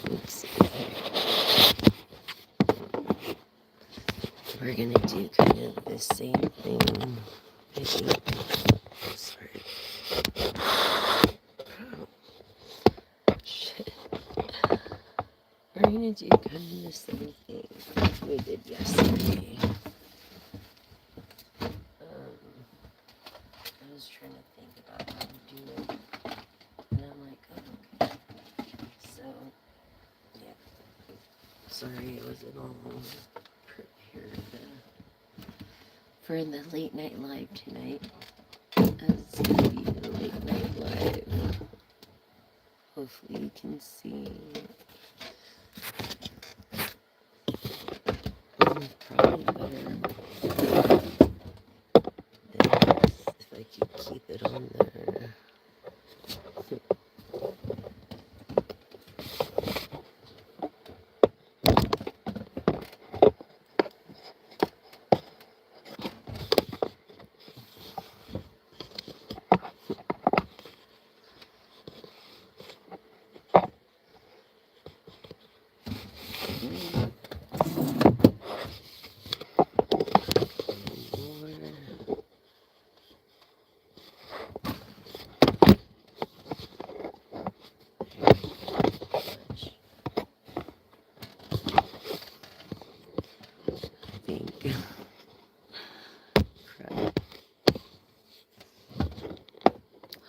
let's see. We're gonna do kind of the same thing. I think. Sorry. Oh, shit. We're gonna do kind of the same thing we did yesterday. I was trying to think about how to do it, and I'm like, oh, okay. So, yeah. Sorry, I wasn't all prepared for the late night live tonight. It's gonna be the late night live. Hopefully you can see. Probably better if I could keep it on there.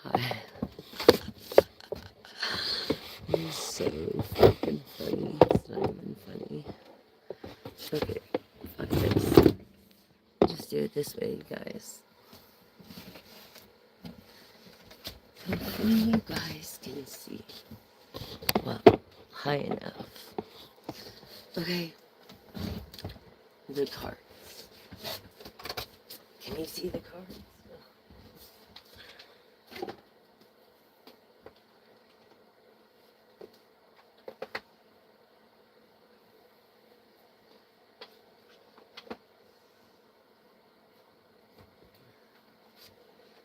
Hi. He's so fucking funny. It's not even funny. Okay, fuck this. Just do it this way, you guys. Hopefully you guys can see. Well, high enough. Okay. The cards. Can you see the cards?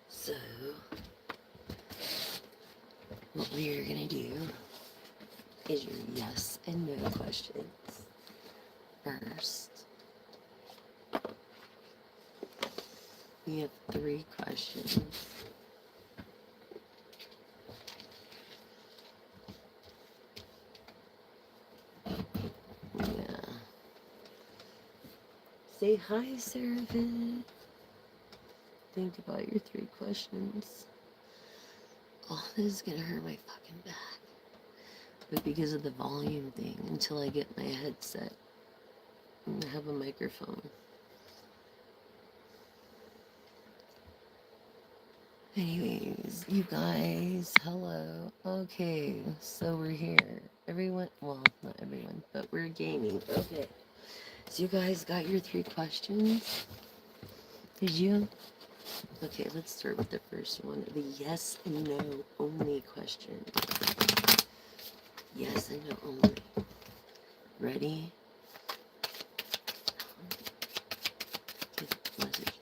So, what we are going to do is your yes and no questions first. We have 3 questions. Yeah. Say hi, Seraphim. Think about your 3 questions. Oh, this is gonna hurt my fucking back. But because of the volume thing, until I get my headset and have a microphone. Anyways, you guys, hello. Okay, so we're here. Everyone, well, not everyone, but we're gaming. Okay. So you guys got your 3 questions? Did you? Okay, let's start with the first one. The yes and no only question. Yes and no only. Ready? Message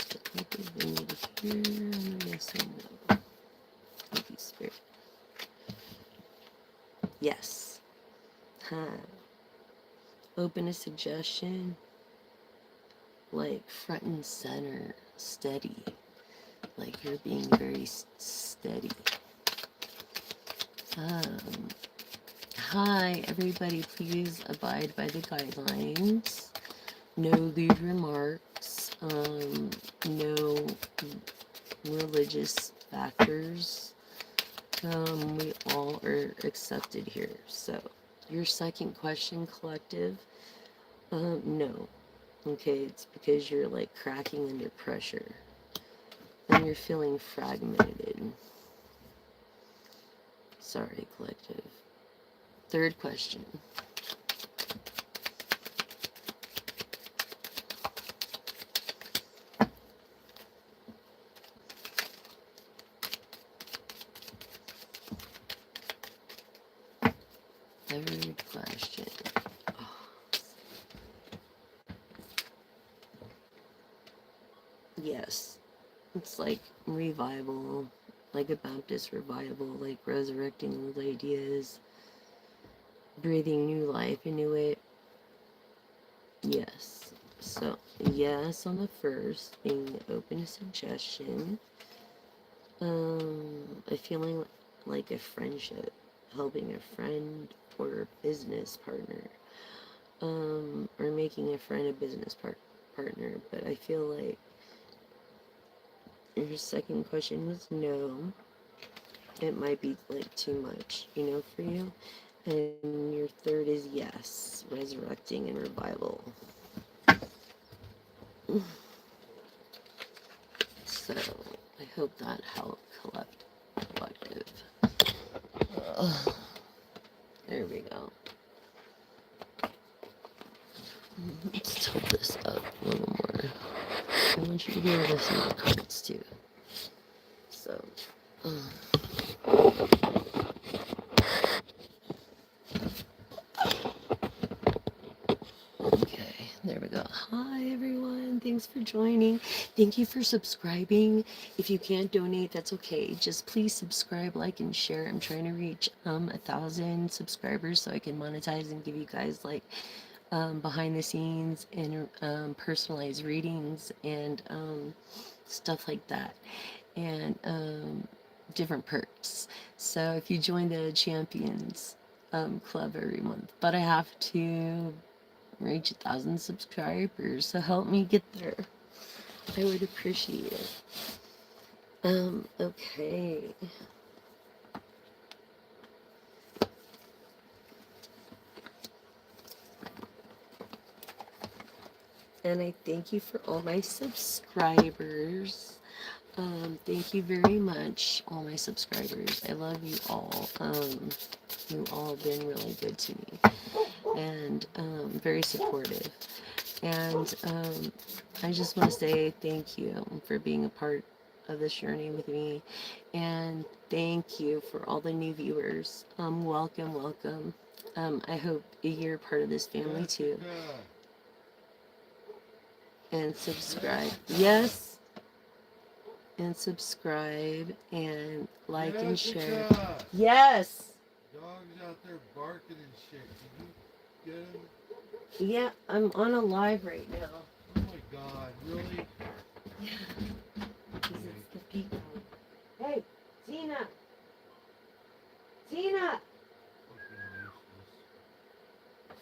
they need to hear on the yes and no. Thank you, Spirit. Yes. Huh. Open a suggestion. Like front and center. Steady. Like you're being very steady. Hi, everybody. Please abide by the guidelines. No lewd remarks. No religious factors. We all are accepted here. So, your second question, collective. No. Okay, it's because you're like cracking under pressure. And you're feeling fragmented. Sorry, collective. Third question. Third question. Oh. Yes. It's like revival. like a Baptist revival, like resurrecting old ideas, breathing new life into it. Yes. So, yes on the first, being open to suggestion. A feeling like a friendship, helping a friend or a business partner, or making a friend a business partner. But I feel like your second question was no. It might be like too much, for you. And your third is yes, resurrecting and revival. So I hope that helped collective. There we go. Let's tilt this up a little more. I want you to be able to see the cards too. So, okay, there we go. Hi everyone, thanks for joining. Thank you for subscribing. If you can't donate, that's okay. Just please subscribe, like, and share. I'm trying to reach 1,000 subscribers so I can monetize and give you guys like behind the scenes and personalized readings and stuff like that, and different perks. So if you join the Champions Club every month, but I have to reach 1,000 subscribers, so help me get there. I would appreciate it. Okay. And I thank you for all my subscribers. Thank you very much, all my subscribers. I love you all. You all have been really good to me and very supportive. And I just want to say thank you for being a part of this journey with me. And thank you for all the new viewers. Welcome, welcome. I hope you're part of this family too. And subscribe. Yes. And subscribe and like and share. Yes. Dogs out there barking and shit. Can you get them? Yeah, I'm on a live right now. Oh my god, really? Yeah. Because it's the people. Hey, Tina. Tina.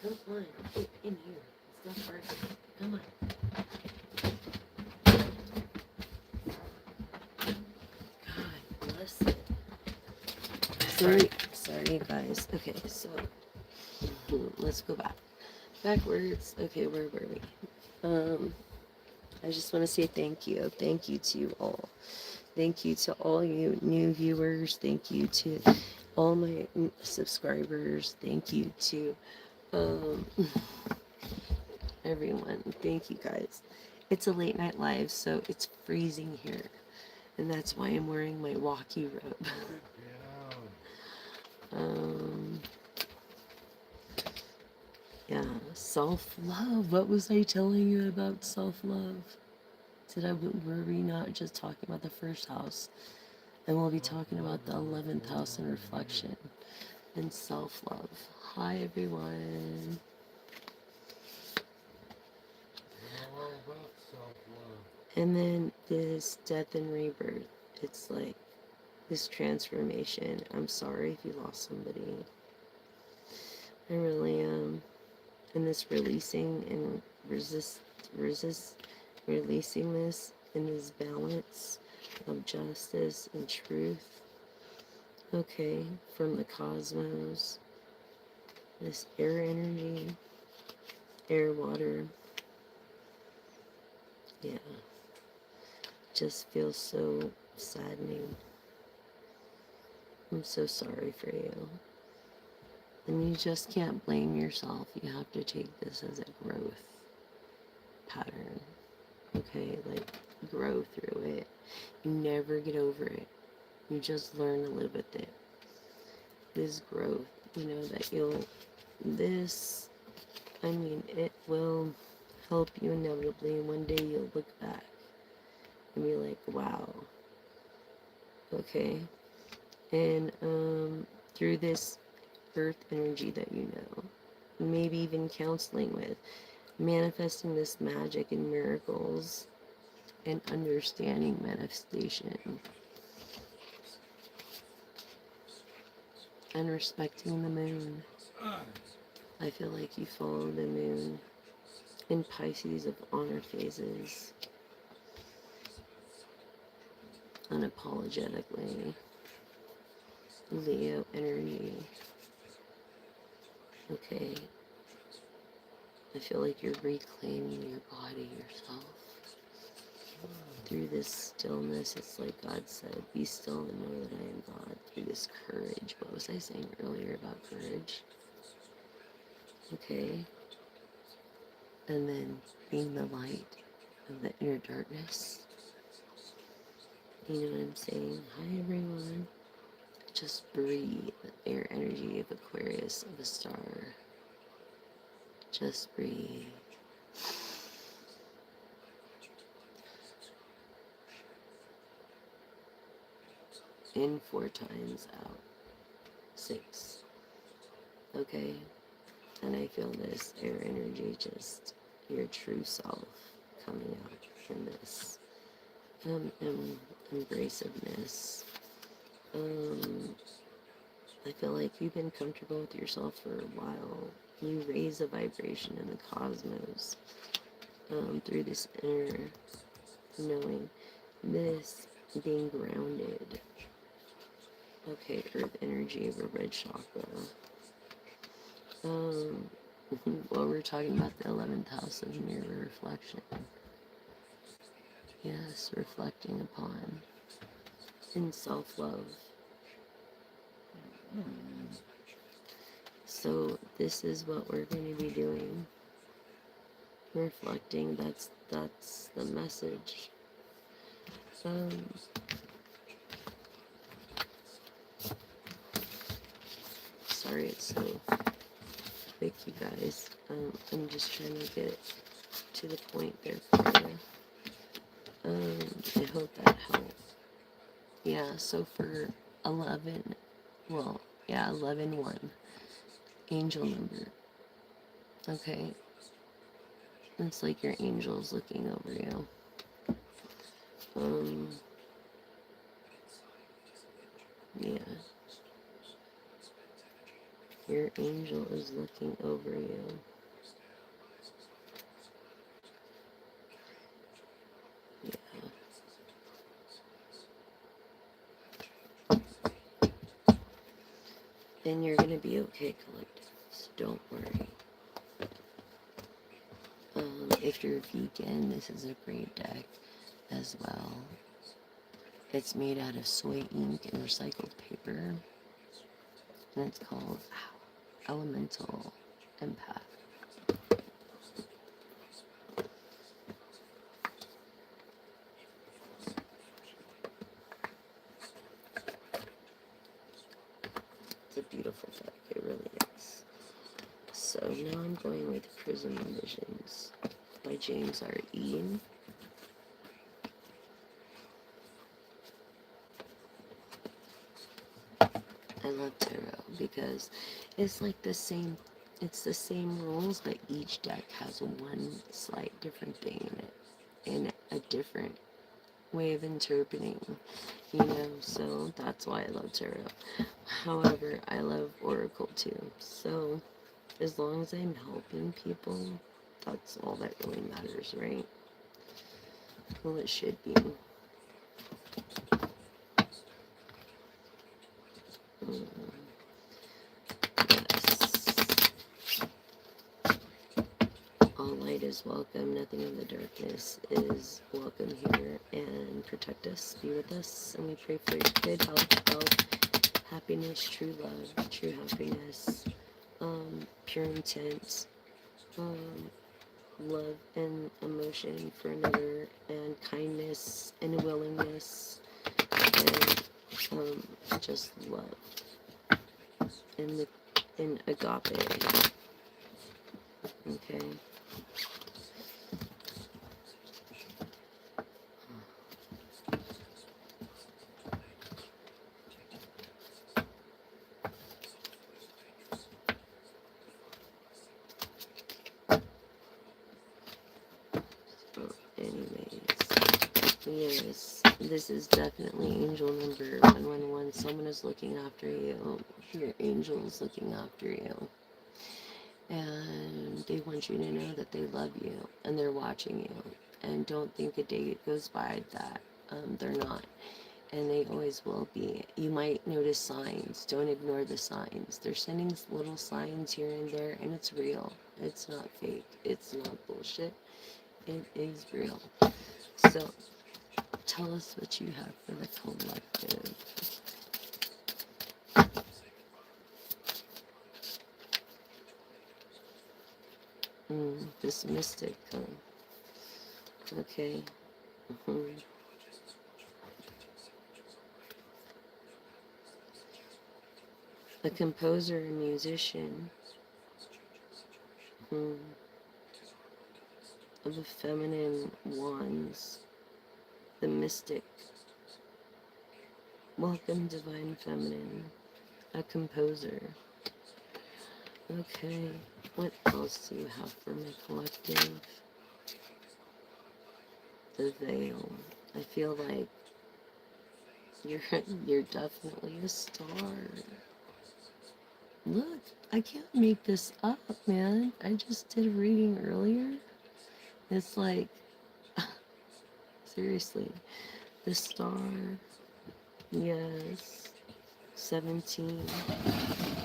Come on, get in here. It's not barking. Come on. God bless it. Sorry, guys. Okay, so let's go backwards. Okay, where were we? I just want to say thank you. Thank you to you all. Thank you to all you new viewers. Thank you to all my subscribers. Thank you to everyone. Thank you guys. It's a late night live, so it's freezing here. And that's why I'm wearing my walkie robe. Yeah, self-love. What was I telling you about self-love? Were we not just talking about the first house? And we'll be talking about the 11th house in reflection and self-love. Hi, everyone. And then this death and rebirth. It's like this transformation. I'm sorry if you lost somebody. I really am. And this releasing and releasing this in this balance of justice and truth. Okay, from the cosmos, this air energy, air, water. Yeah, just feels so saddening. I'm so sorry for you. And you just can't blame yourself. You have to take this as a growth pattern. Okay, like grow through it. You never get over it. You just learn to live with it. This growth, that it will help you inevitably. And one day you'll look back and be like, wow, Okay? And through this earth energy that you know, maybe even counseling with, manifesting this magic and miracles and understanding manifestation and respecting the moon. I feel like you follow the moon in Pisces of honor phases unapologetically. Leo energy. Okay. I feel like you're reclaiming your body, yourself. Through this stillness, it's like God said, be still and know that I am God. Through this courage. What was I saying earlier about courage? Okay. And then being the light of the inner darkness. You know what I'm saying? Hi, everyone. Just breathe the air energy of Aquarius, of a star. Just breathe. In 4 times, out 6. Okay? And I feel this air energy, just your true self coming out from this embraciveness. I feel like you've been comfortable with yourself for a while. You raise a vibration in the cosmos through this inner knowing, this being grounded. Okay, earth energy of a red chakra. Well, we're talking about the 11th house of mirror reflection. Yes, reflecting upon in self-love. So this is what we're going to be doing. Reflecting, that's the message. Sorry it's so quick, you guys. I'm just trying to get to the point there for you. I hope that helped. Yeah, so for 11, 11-1, angel number. Okay. It's like your angel's looking over you. Yeah. Your angel is looking over you. Yeah. And you're gonna be okay, collective. So don't worry. If you're vegan, this is a great deck as well. It's made out of soy ink and recycled paper. And it's called Elemental Empath. It's a beautiful deck, it really is. So now I'm going with Prism Visions by James R. E. I love tarot because it's like it's the same rules, but each deck has one slight different thing in it, and a different way of interpreting, so that's why I love tarot. However, I love Oracle too, so as long as I'm helping people, that's all that really matters, right? Well, it should be. All light is welcome, nothing in the darkness is welcome here, and protect us, be with us, and we pray for your good health, happiness, true love, true happiness, pure intent, love and emotion for another, and kindness and willingness, and just love, and agape, okay? Yes, this is definitely angel number 111. Someone is looking after you. Your angel is looking after you. And they want you to know that they love you and they're watching you. And don't think a day goes by that they're not. And they always will be. You might notice signs. Don't ignore the signs. They're sending little signs here and there, and it's real. It's not fake. It's not bullshit. It is real. So, tell us what you have for the collective. This mystic. Okay. A composer, a musician. Of the feminine wands. The mystic. Welcome, divine feminine. A composer. Okay, what else do you have for my collective? The veil. I feel like you're definitely a star. Look, I can't make this up, man. I just did a reading earlier. It's like, seriously, the star. Yes. 17.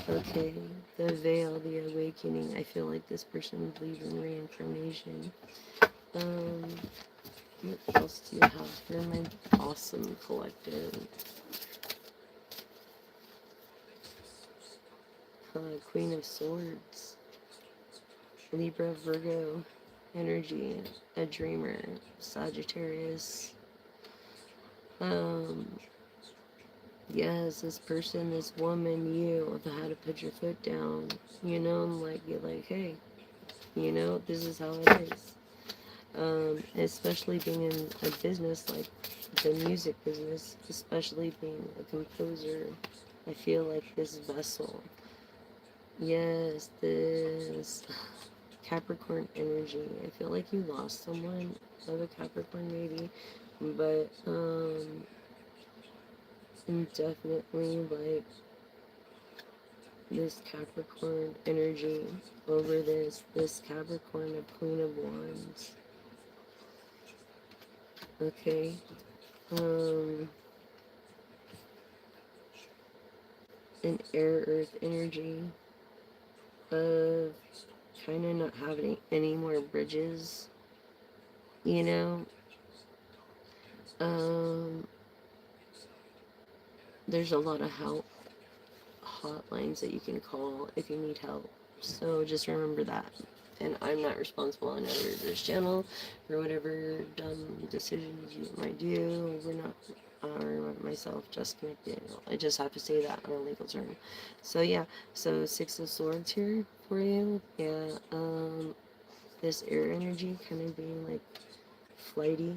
Okay, the veil, the awakening. I feel like this person believes in reincarnation. What else do you have for my awesome collective? Queen of Swords. Libra, Virgo, energy, a dreamer, Sagittarius. Yes, this person, this woman, you have had to put your foot down, you know, and like be like, hey, you know, this is how it is. Especially being in a business like the music business, especially being a composer, I feel like this vessel. Yes, this Capricorn energy. I feel like you lost someone of a Capricorn maybe, but definitely like this Capricorn energy over this Capricorn of Queen of Wands. Okay. An air earth energy of kind of not having any more bridges, you know. There's a lot of help hotlines that you can call if you need help, so just remember that. And I'm not responsible on this channel for whatever dumb decisions you might do. We're not, or myself, Jessica McDaniel. I just have to say that on a legal term. So yeah, so 6 of Swords here for you. Yeah, this air energy kind of being like flighty,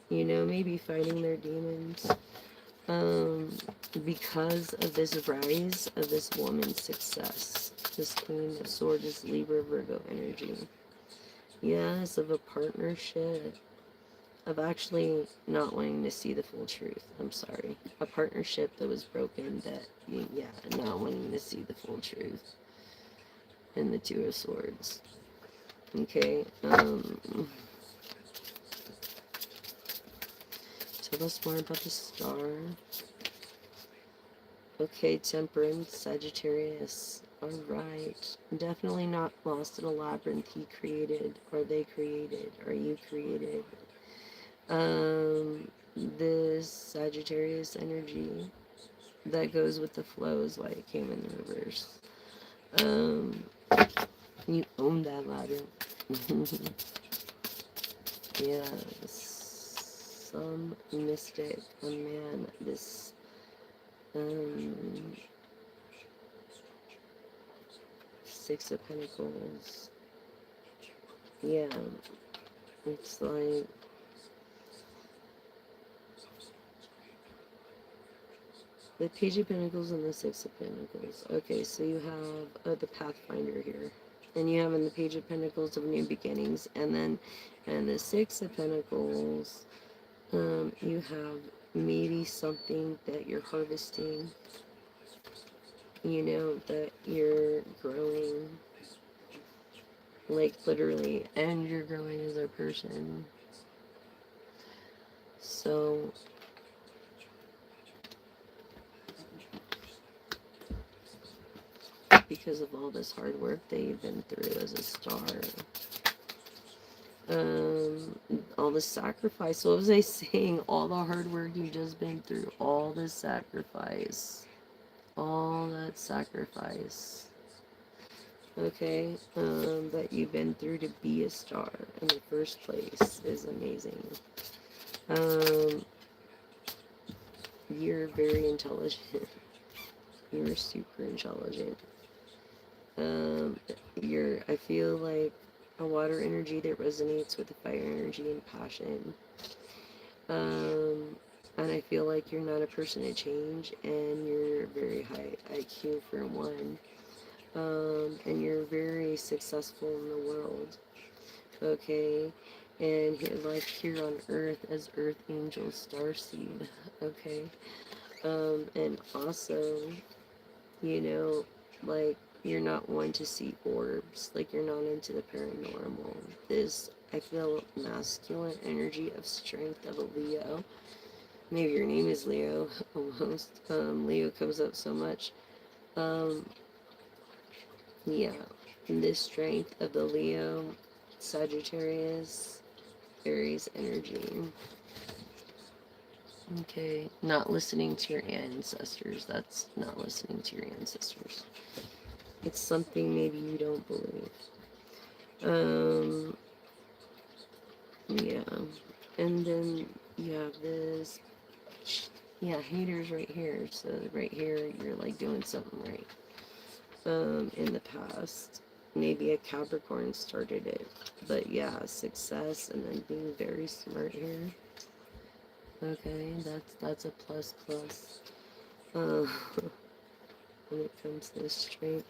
you know, maybe fighting their demons. Because of this rise of this woman's success. This Queen of Swords is Libra, Virgo energy. Yes, of a partnership. Of actually not wanting to see the full truth. I'm sorry. A partnership that was broken that, yeah, not wanting to see the full truth. And the Two of Swords. Okay, tell us more about the star. Okay, Temperance, Sagittarius. Alright. Definitely not lost in a labyrinth he created, or they created, or you created. This Sagittarius energy that goes with the flow is why it came in the reverse. You own that labyrinth. Yes. Some mystic, a man, this Six of Pentacles. Yeah, it's like the Page of Pentacles and the Six of Pentacles. Okay, so you have the Pathfinder here. And you have in the Page of Pentacles of New Beginnings. And then and the Six of Pentacles You have maybe something that you're harvesting, that you're growing, like literally, and you're growing as a person. So, because of all this hard work that you've been through as a star, all the sacrifice. So, what was I saying? All the hard work you've just been through, all the sacrifice, all that sacrifice, okay, that you've been through to be a star in the first place is amazing. You're very intelligent. You're super intelligent. I feel like a water energy that resonates with the fire energy and passion. And I feel like you're not a person to change, and you're very high IQ for one. And you're very successful in the world. Okay, and like here on Earth as Earth Angel Starseed. Okay, and also, you know, like you're not one to see orbs, like you're not into the paranormal. This, I feel masculine energy of strength of a Leo. Maybe your name is Leo, almost. Leo comes up so much. Um, yeah, this strength of the Leo, Sagittarius, Aries energy. Okay, not listening to your ancestors. That's not listening to your ancestors. It's something maybe you don't believe. Yeah. And then you have this, yeah, haters right here. So right here, you're like doing something right. In the past, maybe a Capricorn started it. But yeah, success and then being very smart here. Okay, that's a plus plus. Uh, when it comes to this trait.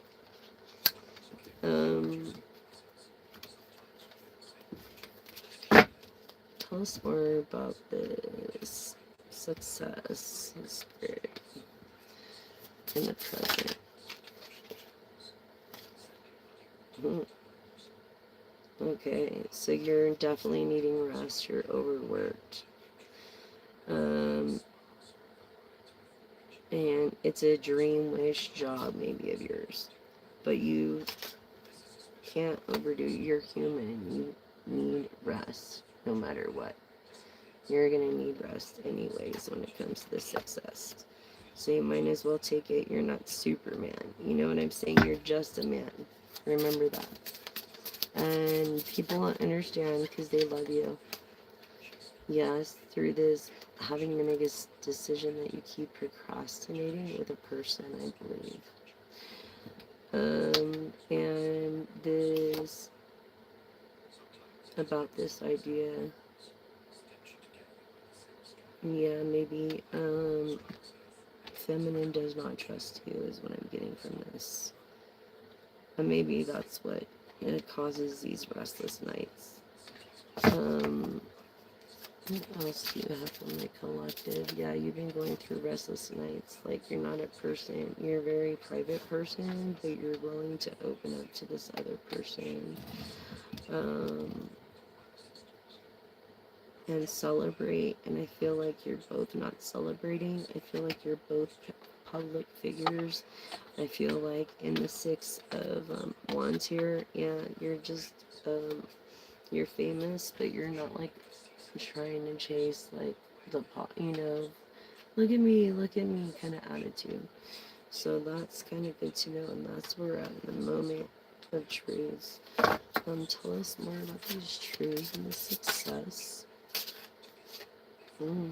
Tell us more about this success spirit in the present. Okay, so you're definitely needing rest. You're overworked. And it's a dream wish job maybe of yours. But you can't overdo it. You're human. You need rest no matter what. You're gonna need rest anyways when it comes to the success. So you might as well take it. You're not Superman. You know what I'm saying? You're just a man. Remember that. And people don't understand because they love you. Yes, through this having to make a decision that you keep procrastinating with a person, I believe. And this about this idea. Yeah, maybe feminine does not trust you is what I'm getting from this. And maybe that's what it causes these restless nights. What else do you have from the collective? Yeah, you've been going through restless nights. Like, you're not a person. You're a very private person, but you're willing to open up to this other person. And celebrate. And I feel like you're both not celebrating. I feel like you're both public figures. I feel like in the Six of Wands here, yeah, you're just, you're famous, but you're not like trying to chase like the look at me kind of attitude. So that's kind of good to know, and that's where we're at in the moment of truths. Tell us more about these truths and the success.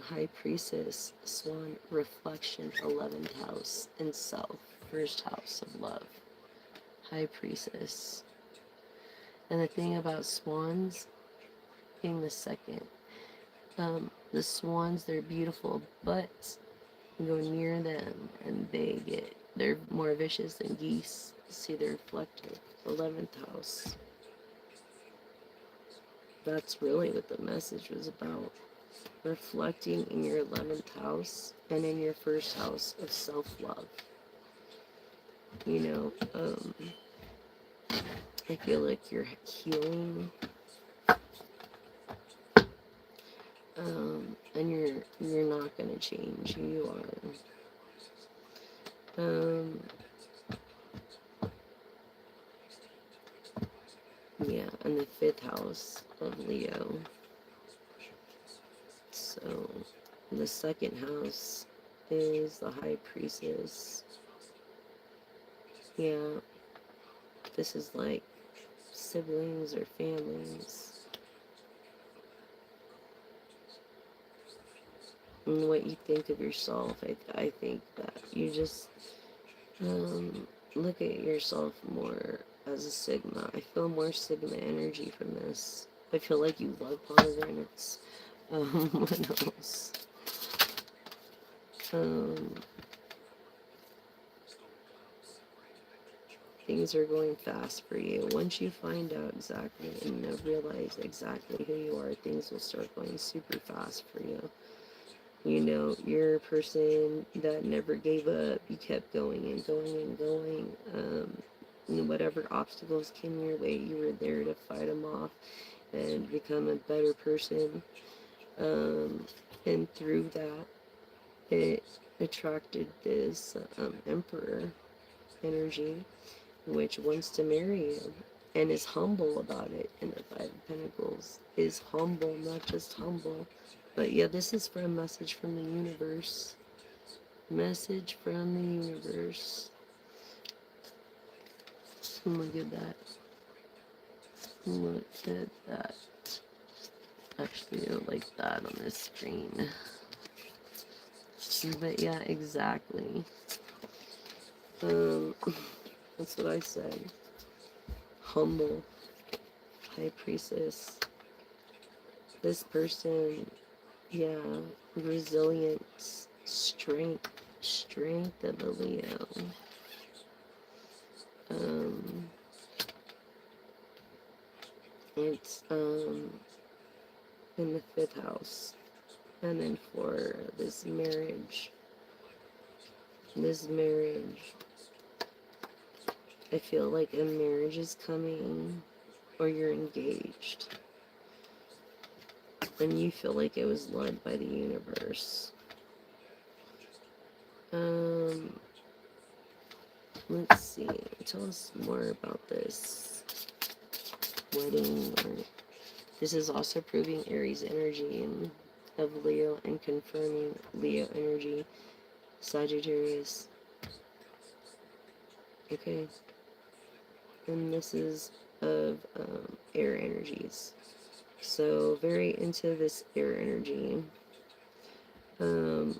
High Priestess, Swan, Reflection, 11th house, and Self, first house of love. High Priestess. And the thing about swans being the second, the swans, they're beautiful, but you go near them and they're more vicious than geese. See, they're reflective. 11th house. That's really what the message was about. reflecting in your 11th house and in your first house of self-love. You know, I feel like you're healing, and you're not gonna change who you are. Yeah, and the 5th house of Leo. So the 2nd house is the High Priestess. Yeah, this is like siblings or families. And what you think of yourself, I think that you just look at yourself more as a Sigma. I feel more Sigma energy from this. I feel like you love pomegranates. What else? Things are going fast for you. Once you find out exactly and realize exactly who you are, things will start going super fast for you. You know, you're a person that never gave up. You kept going and going and going. And whatever obstacles came your way, you were there to fight them off and become a better person. And through that, it attracted this emperor energy, which wants to marry you and is humble about it. And the 5 of Pentacles is humble, not just humble. But yeah, this is for a message from the universe. Message from the universe. Look at that. Look at that. Actually, I don't like that on this screen. But yeah, exactly. That's what I said. Humble. High Priestess. This person, yeah, resilience, strength of a Leo. It's in the 5th house. And then for this marriage, I feel like a marriage is coming, or you're engaged. And you feel like it was led by the universe. Let's see. Tell us more about this wedding. This is also proving Aries energy of Leo and confirming Leo energy. Sagittarius. Okay. And this is of air energies. So very into this air energy of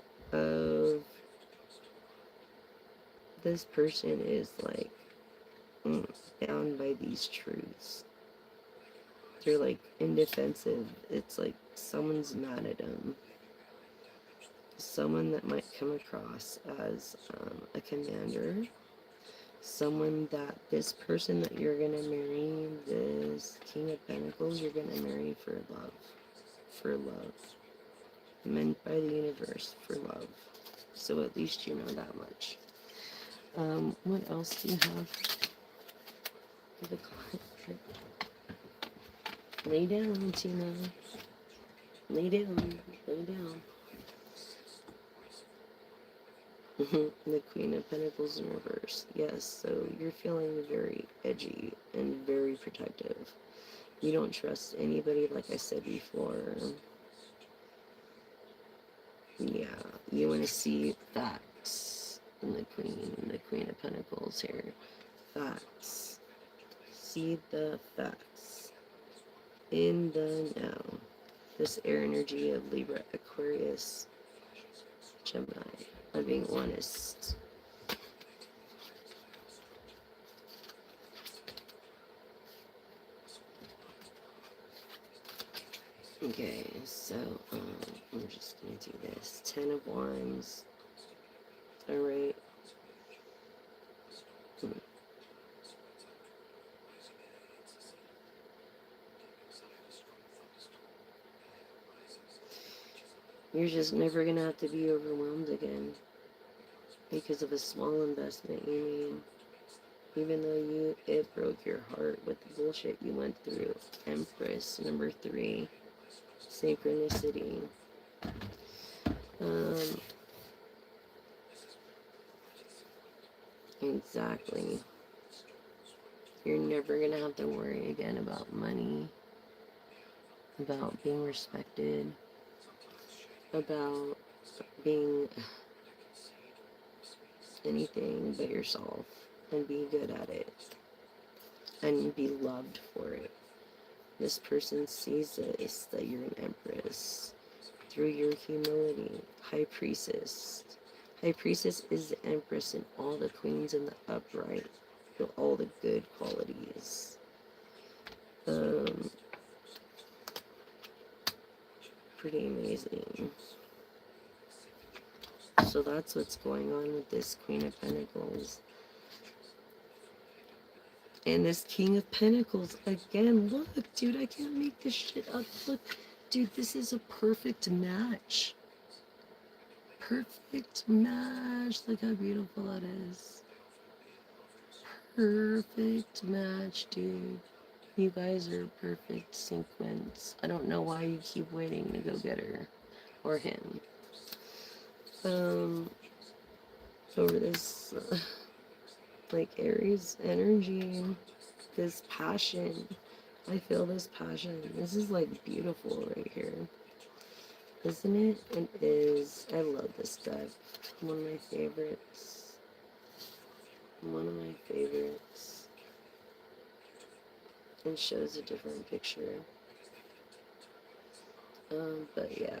this person is like bound by these truths. They're like indefensive. It's like someone's mad at them. Someone that might come across as a commander. Someone that this person that you're gonna marry, this King of Pentacles, you're gonna marry for love. For love. Meant by the universe for love. So at least you know that much. What else do you have? Lay down, Tina. Lay down. Lay down. The Queen of Pentacles in reverse. Yes, so you're feeling very edgy and very protective. You don't trust anybody, like I said before. Yeah, you want to see facts in the Queen of Pentacles here. Facts. See the facts. In the now. This air energy of Libra, Aquarius, Gemini. I'm being honest. Okay, so I'm just gonna do this. 10 of Wands. Alright. You're just never gonna have to be overwhelmed again because of a small investment you made. Even though it broke your heart with the bullshit you went through. Empress, number 3. Synchronicity. Um, exactly. You're never gonna have to worry again about money, about being respected, about being anything but yourself, and be good at it, and be loved for it. This person sees this, that you're an empress, through your humility. High priestess. High priestess is the empress and all the queens in the upright, all the good qualities. Pretty amazing. So that's what's going on with this Queen of Pentacles. And this King of Pentacles, again, look, dude, I can't make this shit up. Look, dude, this is a perfect match. Perfect match. Look how beautiful that is. Perfect match, dude. You guys are a perfect sequence. I don't know why you keep waiting to go get her. Or him. Over this, like, Aries energy. This passion. I feel this passion. This is, like, beautiful right here. Isn't it? It is. I love this deck. One of my favorites. One of my favorites. It shows a different picture. But yeah.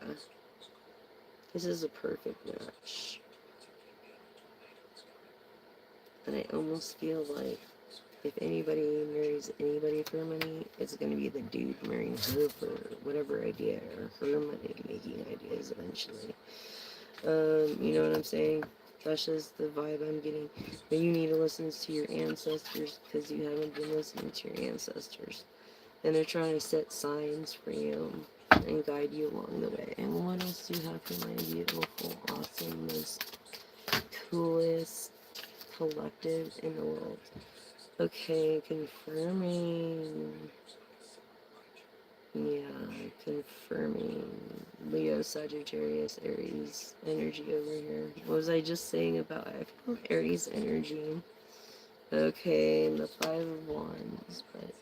This is a perfect match. And I almost feel like if anybody marries anybody for money, it's going to be the dude marrying her for whatever idea, or her money-making ideas eventually. You know what I'm saying? That's just the vibe I'm getting. But you need to listen to your ancestors, because you haven't been listening to your ancestors. And they're trying to set signs for you and guide you along the way. And what else do you have for my beautiful, awesome, most coolest collective in the world? Okay, confirming. Yeah, confirming. Leo, Sagittarius, Aries energy over here. What was I just saying about I feel Aries energy? Okay, and the 5 of Wands, but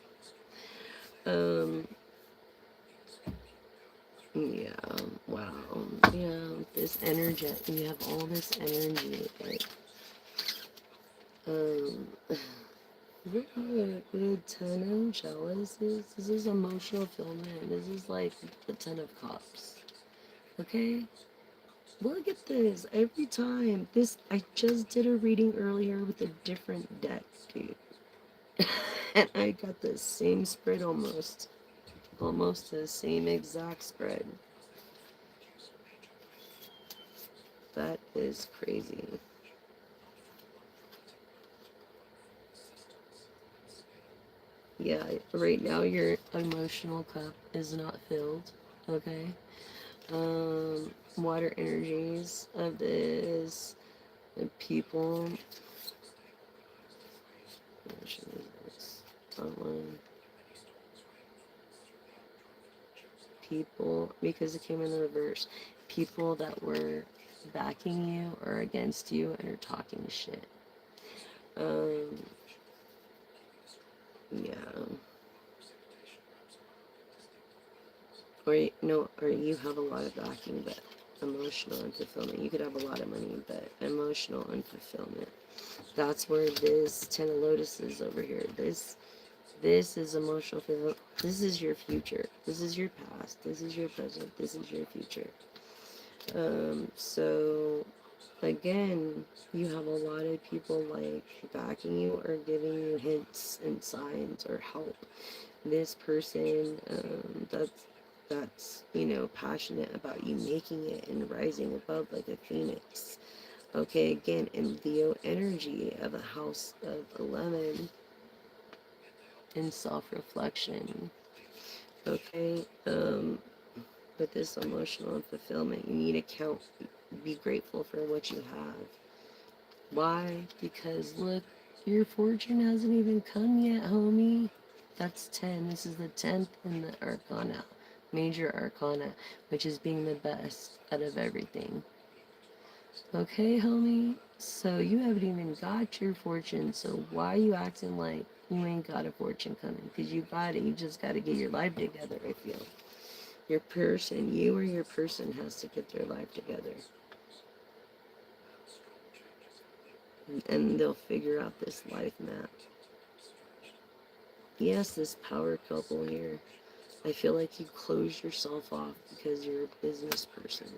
yeah, wow. Yeah, this energy, you have all this energy, like the 10 of chalices, this is emotional fulfillment. This is like the 10 of cups. Okay? Look at this. Every time. I just did a reading earlier with a different deck, dude. And I got the same spread almost. Almost the same exact spread. That is crazy. Yeah, right now your emotional cup is not filled. Okay? Water energies of this, the people. People, because it came in the reverse. People that were backing you or against you and are talking shit. Yeah. Or you have a lot of backing, but emotional unfulfillment. You could have a lot of money, but emotional unfulfillment. That's where this 10 of Lotus is over here. This is emotional fulfillment. This is your future. This is your past. This is your present. This is your future. So again, you have a lot of people like backing you or giving you hints and signs or help. This person that's passionate about you making it and rising above like a phoenix. Okay, again, in Leo energy of a house of 11 in self-reflection. Okay, with this emotional fulfillment. You need to be grateful for what you have. Why? Because look, your fortune hasn't even come yet, homie. That's 10. This is the 10th in the Arcana, major Arcana, which is being the best out of everything. Okay, homie? So you haven't even got your fortune, so why are you acting like you ain't got a fortune coming? Because you got it, you just got to get your life together, I feel. You or your person has to get their life together. And they'll figure out this life map. Yes, this power couple here. I feel like you closed yourself off because you're a business person.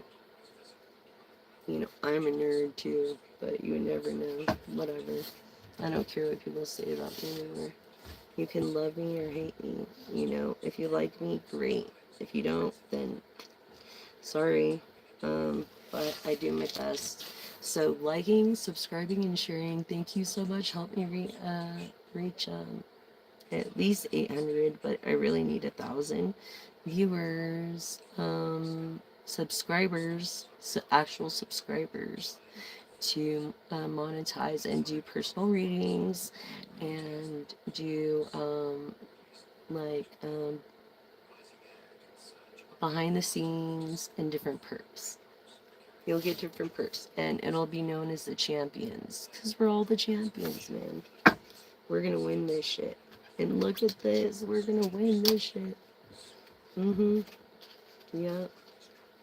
You know, I'm a nerd too, but you never know. Whatever. I don't care what people say about me anymore. You can love me or hate me. You know, if you like me, great. If you don't, then sorry. But I do my best. So liking, subscribing, and sharing. Thank you so much. Help me reach at least 800, but I really need 1,000 viewers, subscribers, actual subscribers to monetize and do personal readings and do behind the scenes and different perks. You'll get different perks, and it'll be known as the champions, because we're all the champions, man. We're gonna win this shit. And look at this, we're gonna win this shit. Yeah.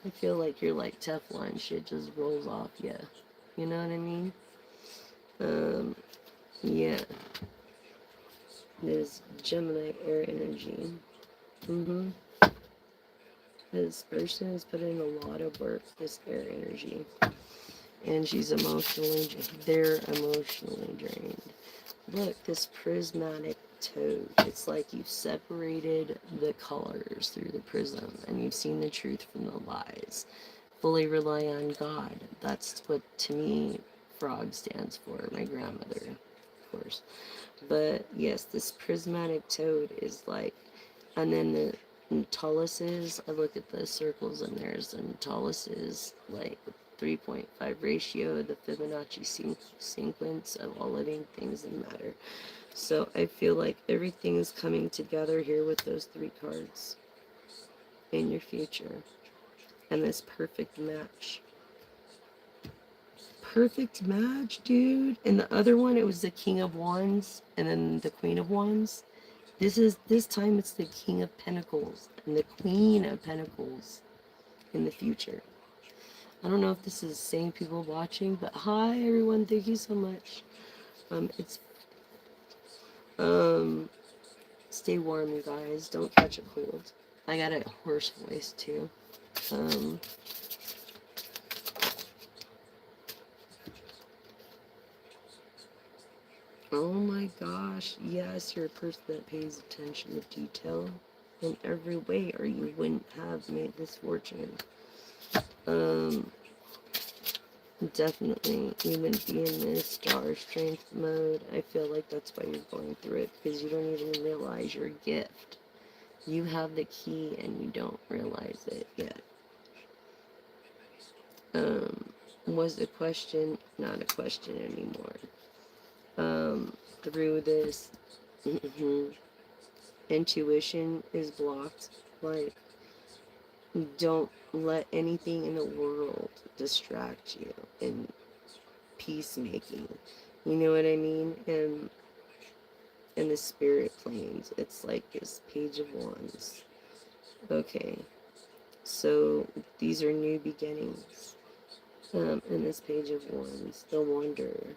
I feel like you're like Teflon, shit just rolls off, yeah. You know what I mean? Yeah. There's Gemini air energy. This person is putting a lot of work, this air energy. And they're emotionally drained. Look, this prismatic toad. It's like you've separated the colors through the prism and you've seen the truth from the lies. Fully rely on God. That's what, to me, frog stands for. My grandmother, of course. But yes, this prismatic toad is like, and then the Nautiluses, I look at the circles and there's a Nautiluses, like 3.5 ratio, the Fibonacci sequence of all living things and matter. So I feel like everything is coming together here with those 3 cards in your future. And this perfect match. Perfect match, dude. And the other one, it was the King of Wands and then the Queen of Wands. This time it's the King of Pentacles and the Queen of Pentacles in the future. I don't know if this is the same people watching, but hi everyone, thank you so much. Stay warm, you guys. Don't catch a cold. I got a hoarse voice too. Oh my gosh, yes, you're a person that pays attention to detail in every way, or you wouldn't have made this fortune. Definitely, you wouldn't be in this star strength mode. I feel like that's why you're going through it, because you don't even realize your gift. You have the key and you don't realize it yet. Was the question not a question anymore? Through this, intuition is blocked. Like, don't let anything in the world distract you in peacemaking. You know what I mean? And in the spirit planes, it's like this Page of Wands. Okay, so these are new beginnings. In this Page of Wands, the Wanderer.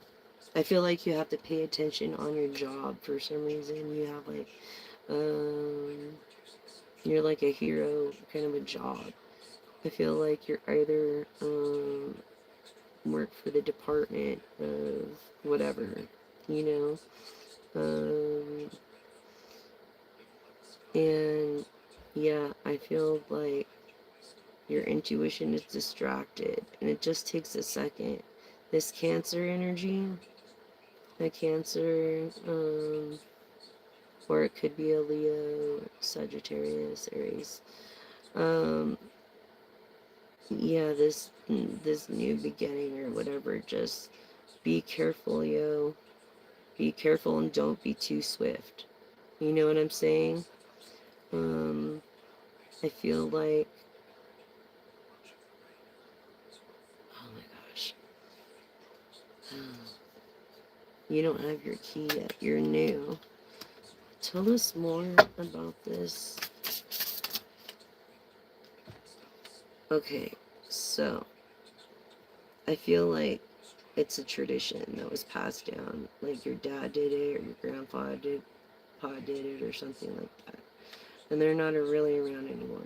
I feel like you have to pay attention on your job for some reason. You have like, you're like a hero kind of a job. I feel like you're either work for the department of whatever, you know. And yeah, I feel like your intuition is distracted and it just takes a second. This Cancer energy, a Cancer, or it could be a Leo, Sagittarius, Aries. yeah, this new beginning or whatever, just be careful, yo. Be careful and don't be too swift. You know what I'm saying? Um, I feel like, oh my gosh, you don't have your key yet. You're new. Tell us more about this. Okay, so I feel like it's a tradition that was passed down. Like your dad did it, or your grandpa did, pa did it, or something like that. And they're not really around anymore.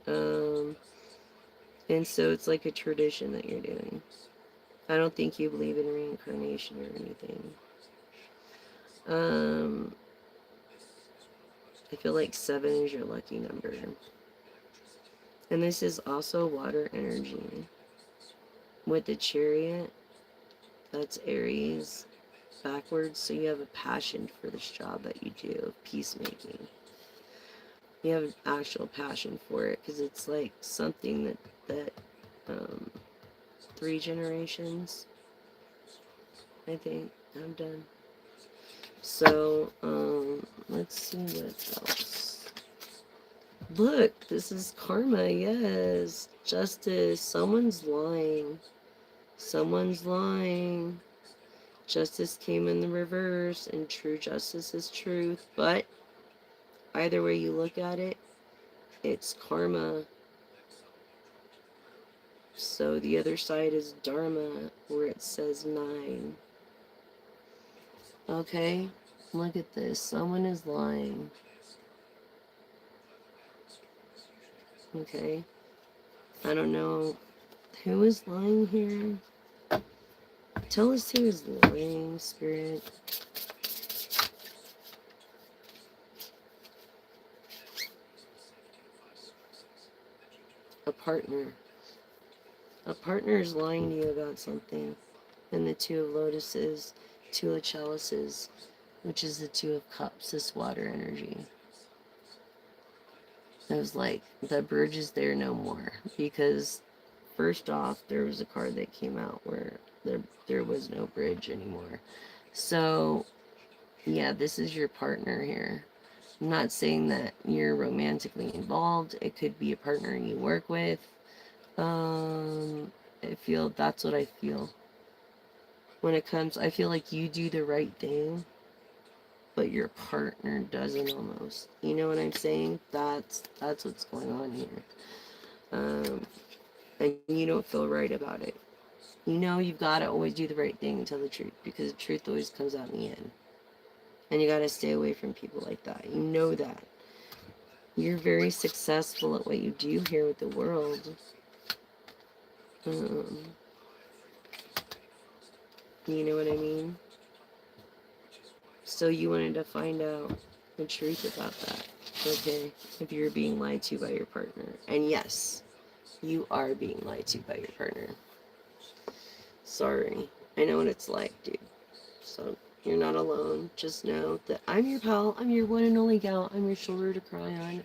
Um, and so it's like a tradition that you're doing. I don't think you believe in reincarnation or anything. Um, I feel like 7 is your lucky number. And this is also water energy. With the chariot, that's Aries backwards. So you have a passion for this job that you do of peacemaking. You have an actual passion for it because it's like something that um, 3 generations, I think, have done. So, let's see what else. Look, this is karma, yes. Justice. Someone's lying. Someone's lying. Justice came in the reverse, and true justice is truth. But either way you look at it, it's karma. So the other side is dharma, where it says 9. Okay, look at this. Someone is lying. Okay, I don't know who is lying here. Tell us who is lying, Spirit. A partner. A partner is lying to you about something. And the 2 of lotuses, 2 of chalices, which is the 2 of cups, this water energy. I was like, the bridge is there no more. Because first off, there was a card that came out where there was no bridge anymore. So yeah, this is your partner here. I'm not saying that you're romantically involved. It could be a partner you work with. I feel that's what I feel. When it comes, I feel like you do the right thing, but your partner doesn't almost. You know what I'm saying? That's what's going on here. And you don't feel right about it. You know you've got to always do the right thing and tell the truth because the truth always comes out in the end. And you got to stay away from people like that. You know that. You're very successful at what you do here with the world. Um, you know what I mean? So you wanted to find out the truth about that. Okay? If you're being lied to by your partner. And yes, you are being lied to by your partner. Sorry. I know what it's like, dude. So you're not alone. Just know that I'm your pal. I'm your one and only gal. I'm your shoulder to cry on.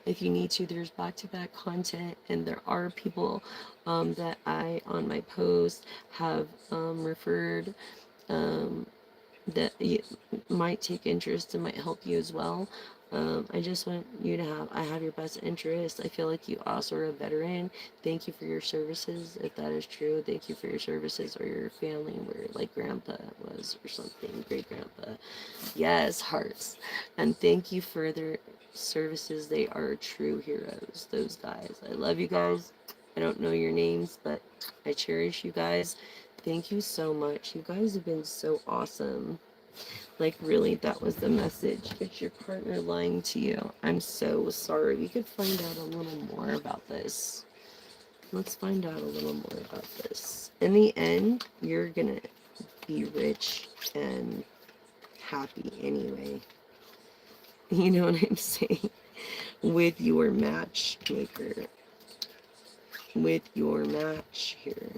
If you need to, there's back-to-back content, and there are people that I, on my post, have referred um, that you might take interest and might help you as well. I just want you to I have your best interest. I feel like you also are a veteran. Thank you for your services, if that is true. Thank you for your services or your family, where like grandpa was or something, great grandpa. Yes, hearts. And thank you for their services. They are true heroes, those guys. I love you guys. I don't know your names, but I cherish you guys. Thank you so much. You guys have been so awesome. Like, really, that was the message. It's your partner lying to you. I'm so sorry. We could find out a little more about this. Let's find out a little more about this. In the end, you're gonna be rich and happy anyway. You know what I'm saying? With your matchmaker. With your match here.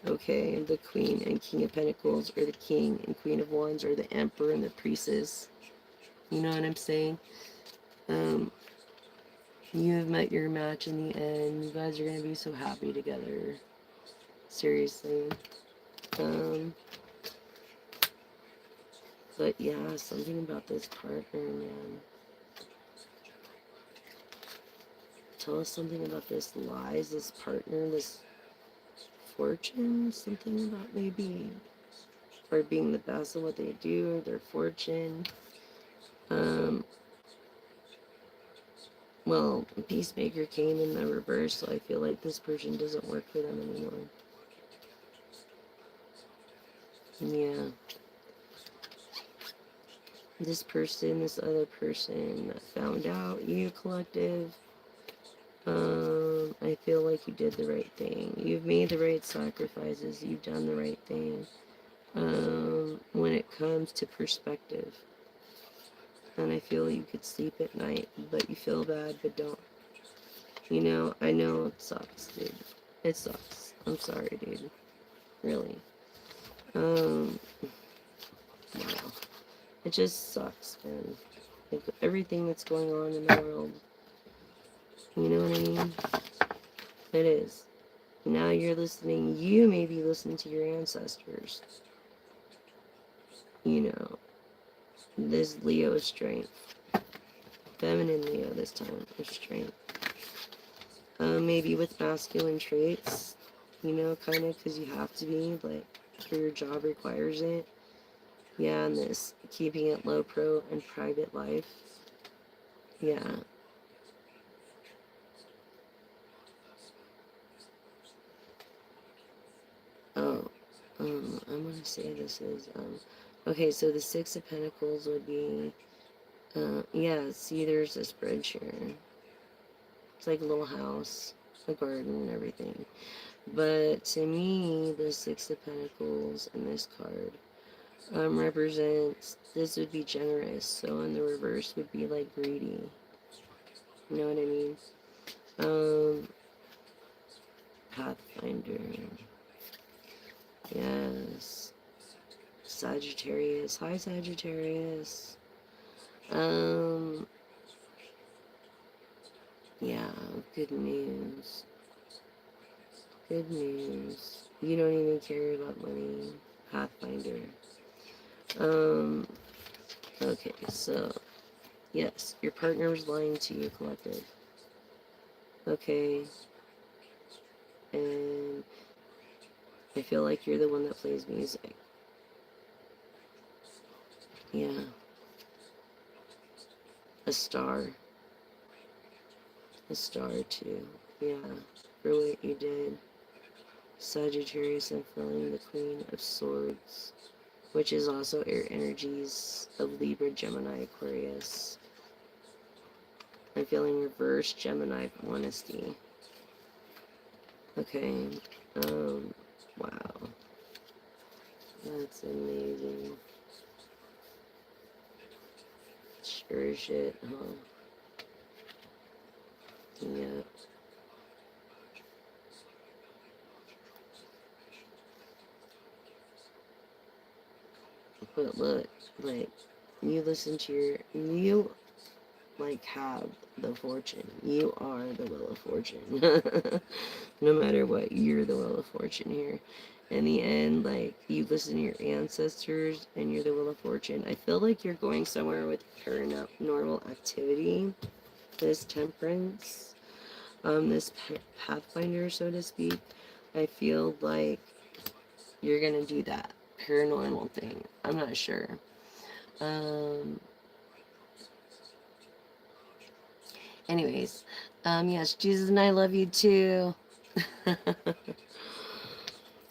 Okay, the Queen and King of Pentacles, or the King and Queen of Wands, or the Emperor and the Priestess. You know what I'm saying? Um, You have met your match in the end. You guys are gonna be so happy together. Seriously. Um, but yeah, something about this partner, man. Tell us something about this lies, this partner, this fortune. Something about maybe, or being the best at what they do, or their fortune. Well, Peacemaker came in the reverse, so I feel like this person doesn't work for them anymore. Yeah. This person, this other person that found out, you collective, I feel like you did the right thing. You've made the right sacrifices. You've done the right thing. When it comes to perspective. And I feel you could sleep at night, but you feel bad, but don't. You know, I know it sucks, dude. It sucks. I'm sorry, dude. Really. Wow. It just sucks, man. Like, everything that's going on in the world. You know what I mean? It is. Now you're listening. You may be listening to your ancestors. You know, this Leo strength. Feminine Leo this time of strength. Maybe with masculine traits. You know, kind of, because you have to be, like, for your job requires it. Yeah, and this keeping it low pro and private life. Yeah. Oh, I'm gonna say this is, okay, so the Six of Pentacles would be, yeah, see, there's this bridge here. It's like a little house, a garden and everything. But to me, the Six of Pentacles and this card, represents, this would be generous, so in the reverse would be like greedy. You know what I mean? Pathfinder. Yes. Sagittarius. Hi, Sagittarius. Yeah, good news. Good news. You don't even care about money. Pathfinder. Okay, so, yes, your partner was lying to you, collective. Okay. And I feel like you're the one that plays music. Yeah. A star. A star, too. Yeah. For what you did. Sagittarius and filling the Queen of Swords, which is also air energies of Libra, Gemini, Aquarius. I'm feeling reverse Gemini honesty. Okay. Wow. That's amazing. Sure as shit, huh? Yeah. But look, like, you listen to you, like, have the fortune. You are the Wheel of Fortune. No matter what, you're the Wheel of Fortune here. In the end, like, you listen to your ancestors and you're the Wheel of Fortune. I feel like you're going somewhere with paranormal activity, this Temperance, this Pathfinder, so to speak. I feel like you're gonna do that paranormal thing. I'm not sure. Anyways, yes, Jesus and I love you too.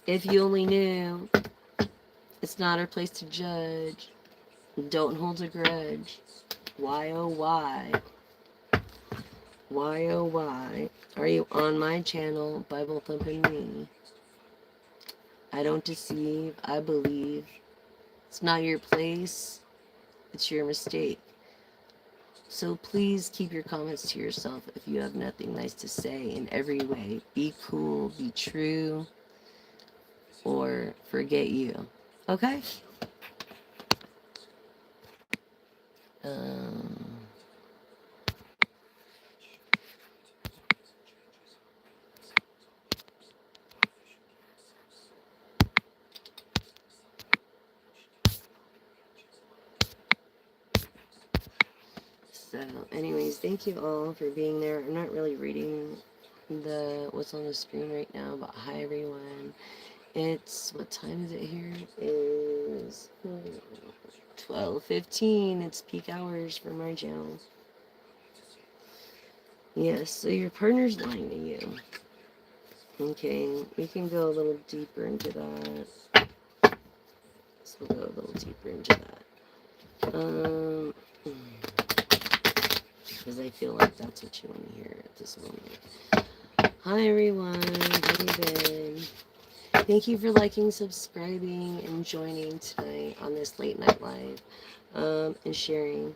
If you only knew, it's not our place to judge. Don't hold a grudge. Why, oh, why? Why, oh, why are you on my channel, Bible Thumping Me? I don't deceive, I believe. It's not your place, it's your mistake. So please keep your comments to yourself if you have nothing nice to say in every way. Be cool, be true, or forget you. Okay? Um, So, anyways, thank you all for being there. I'm not really reading what's on the screen right now, but hi everyone. It's what time is it here? It is 12:15. It's peak hours for my channel. Yes, so your partner's lying to you. Okay, we can go a little deeper into that. So we'll go a little deeper into that. Because I feel like that's what you want to hear at this moment. Hi everyone, how you been? Thank you for liking, subscribing, and joining tonight on this late night live, and sharing.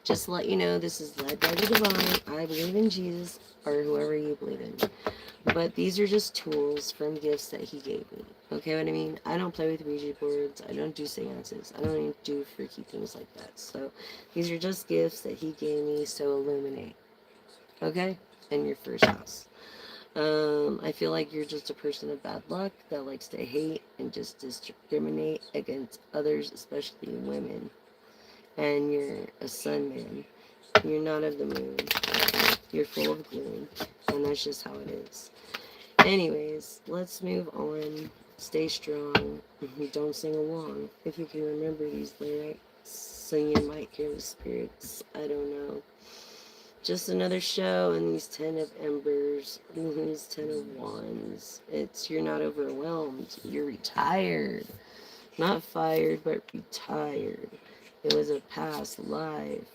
Just to let you know, this is led by the divine. I believe in Jesus, or whoever you believe in. But these are just tools from gifts that he gave me. Okay, what I mean? I don't play with Ouija boards. I don't do seances. I don't even do freaky things like that. So these are just gifts that he gave me, so illuminate. Okay? In your first house. I feel like you're just a person of bad luck that likes to hate and just discriminate against others, especially women. And you're a sun man. You're not of the moon. You're full of gloom. And that's just how it is. Anyways, let's move on. Stay strong. Don't sing along. If you can remember these lyrics, so you might hear the spirits. I don't know. Just another show in these 10 of embers, these 10 of wands. You're not overwhelmed. You're retired. Not fired, but retired. It was a past life.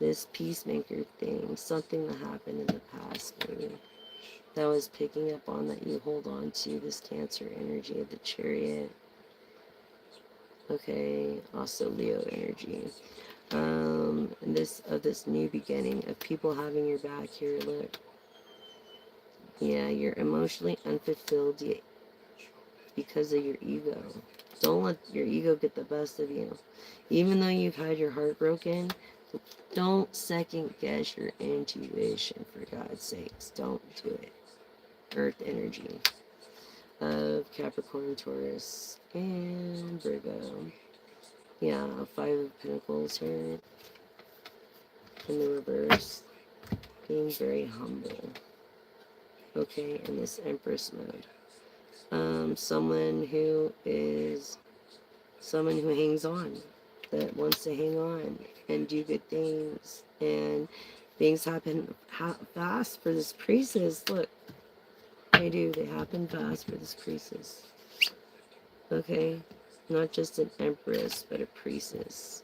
This peacemaker thing, something that happened in the past, maybe, that was picking up on that you hold on to, this Cancer energy of the Chariot. Okay, also Leo energy. And this new beginning of people having your back here. Look, yeah, you're emotionally unfulfilled because of your ego. Don't let your ego get the best of you. Even though you've had your heart broken, don't second guess your intuition, for God's sakes. Don't do it. Earth energy of Capricorn, Taurus, and Virgo. Yeah, 5 of Pentacles here in the reverse. Being very humble. Okay, in this Empress mode. Someone who hangs on, that wants to hang on and do good things, and things happen fast for this priestess. Look, they happen fast for this priestess. Okay, not just an empress, but a priestess.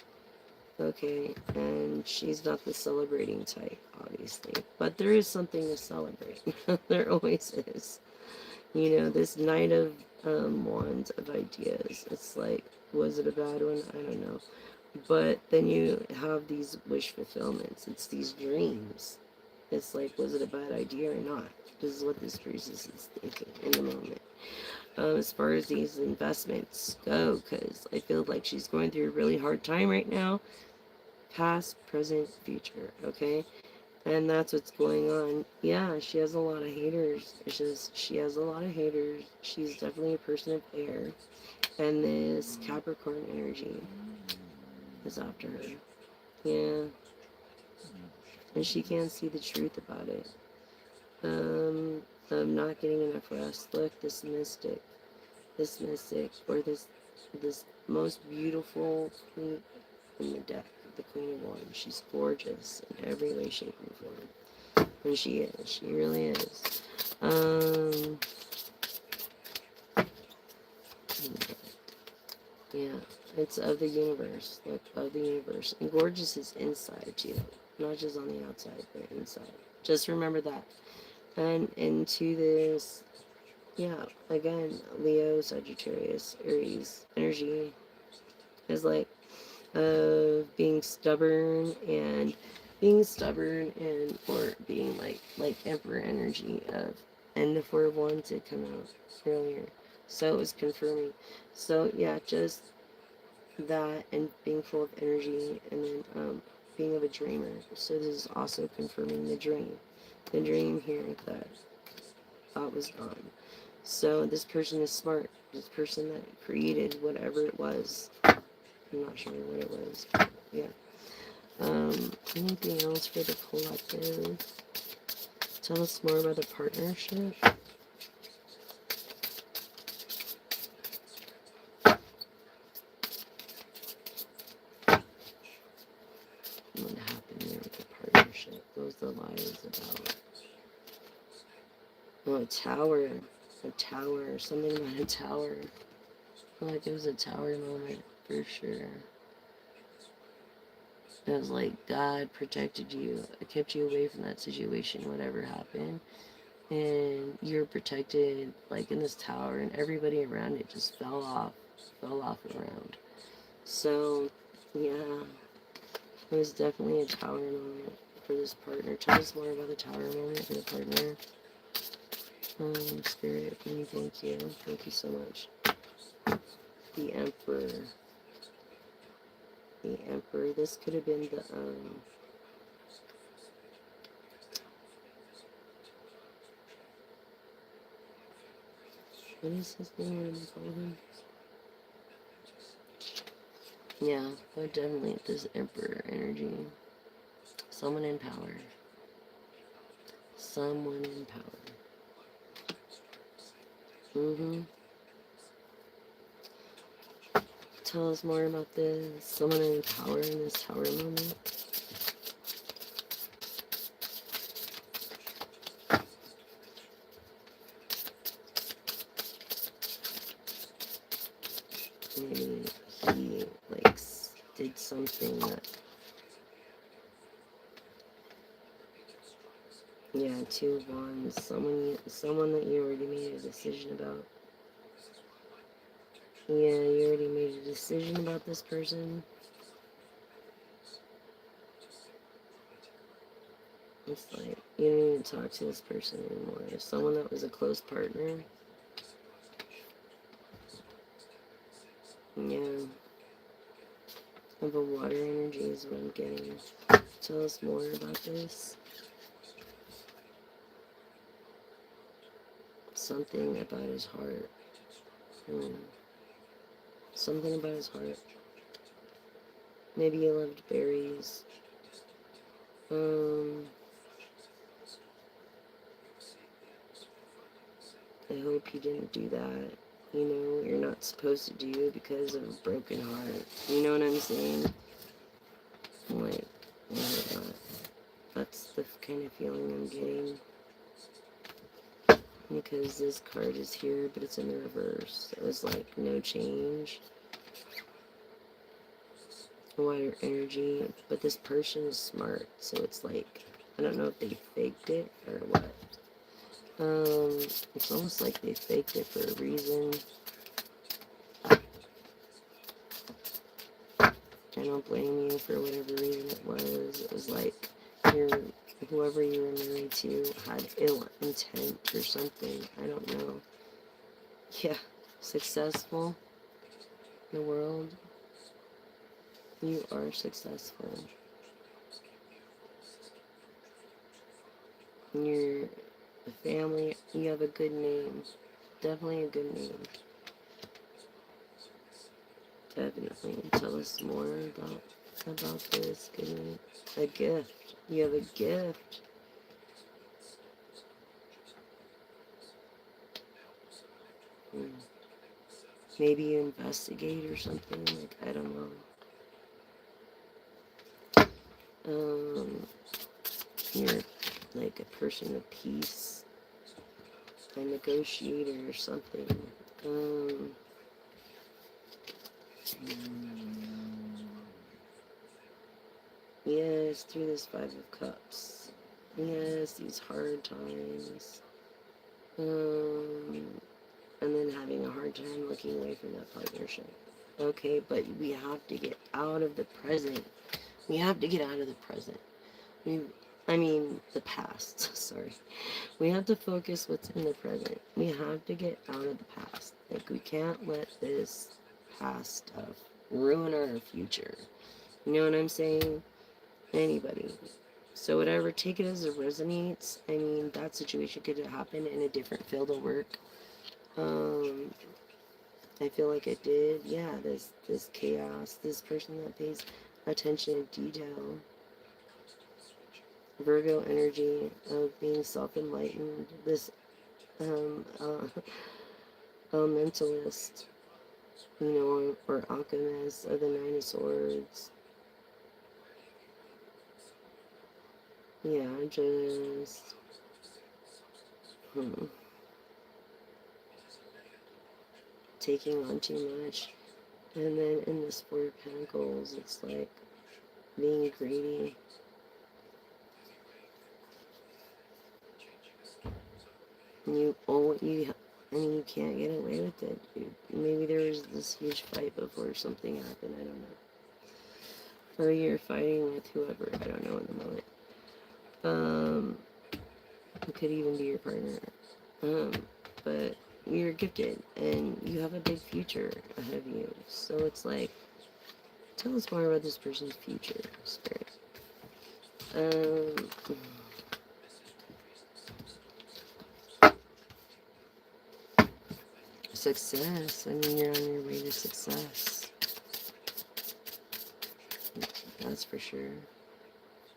Okay, and she's not the celebrating type, obviously, but there is something to celebrate. There always is. You know, this Knight of Wands of ideas. It's like, was it a bad one? I don't know. But then you have these wish fulfillments. It's these dreams. It's like, was it a bad idea or not? This is what this priestess is thinking in the moment. As far as these investments go, because I feel like she's going through a really hard time right now. Past, present, future, okay? And that's what's going on. Yeah, she has a lot of haters. She has a lot of haters. She's definitely a person of air. And this Capricorn energy is after her. Yeah. And she can't see the truth about it. Of not getting enough rest. Look, this mystic, or this most beautiful queen in the deck, the Queen of Wands. She's gorgeous in every way, shape, and form. And she is. She really is. Yeah, it's of the universe. Like, of the universe. And gorgeous is inside, too. Not just on the outside, but inside. Just remember that. And into this, yeah, again, Leo, Sagittarius, Aries energy is like being stubborn and or being like Emperor energy of, and the 4 of Wands had come out earlier, so it was confirming. So yeah, just that, and being full of energy, and then being of a dreamer. So this is also confirming the dream here that thought was gone. So this person is smart. This person that created whatever it was, I'm not sure what it was, but yeah. Anything else for the collective? Tell us more about the partnership. What happened there with the partnership? What was the lies about? Oh, a tower. A tower. Something about a tower. I feel like it was a tower moment for sure. It was like God protected you, kept you away from that situation, whatever happened. And you're protected, like in this tower, and everybody around it just fell off and around. So, yeah, it was definitely a tower moment for this partner. Tell us more about the tower moment for the partner. Spirit, thank you. Thank you so much. The Emperor. The Emperor. This could have been the, what is his name? What do we call him? Yeah, but definitely this Emperor energy. Someone in power. Someone in power. Tell us more about this. Someone in power in this tower moment. Maybe he, like, did something that... Yeah, 2 of Wands. Someone that you already made a decision about. Yeah, you already made a decision about this person. It's like, you don't even talk to this person anymore. If someone that was a close partner. Yeah. Of a water energy is what I'm getting. Tell us more about this. Something about his heart. Something about his heart. Maybe he loved berries. I hope he didn't do that. You know, you're not supposed to do because of a broken heart. You know what I'm saying? Like, that's the kind of feeling I'm getting. Because this card is here, but it's in the reverse. It was like, no change. Wider energy. But this person is smart. So it's like, I don't know if they faked it or what. It's almost like they faked it for a reason. I don't blame you for whatever reason it was. It was like whoever you were married to had ill intent or something. I don't know. Yeah, successful in the world. You are successful. You're a family. You have a good name. Definitely a good name. Definitely. Tell us more about this. Give me a gift. You have a gift. Maybe you investigate or something. Like, I don't know. You're like a person of peace. A negotiator or something. Yes, through this 5 of Cups. Yes, these hard times. And then having a hard time looking away from that partnership. Okay, but we have to get out of the present. We have to get out of the present. I mean, the past. Sorry. We have to focus what's in the present. We have to get out of the past. Like, we can't let this past stuff ruin our future. You know what I'm saying? Anybody. So whatever, take it as it resonates. I mean, that situation could happen in a different field of work. I feel like it did. Yeah, this chaos, this person that pays attention to detail. Virgo energy of being self-enlightened. This elementalist, you know, or alchemist of the Nine of Swords. Yeah, just taking on too much. And then in this Four of Pentacles, it's like being greedy. You you can't get away with it, dude. Maybe there was this huge fight before something happened, I don't know. Or you're fighting with whoever, I don't know in the moment. It could even be your partner. But you're gifted and you have a big future ahead of you. So it's like, tell us more about this person's future, Spirit. Success. I mean, you're on your way to success. That's for sure.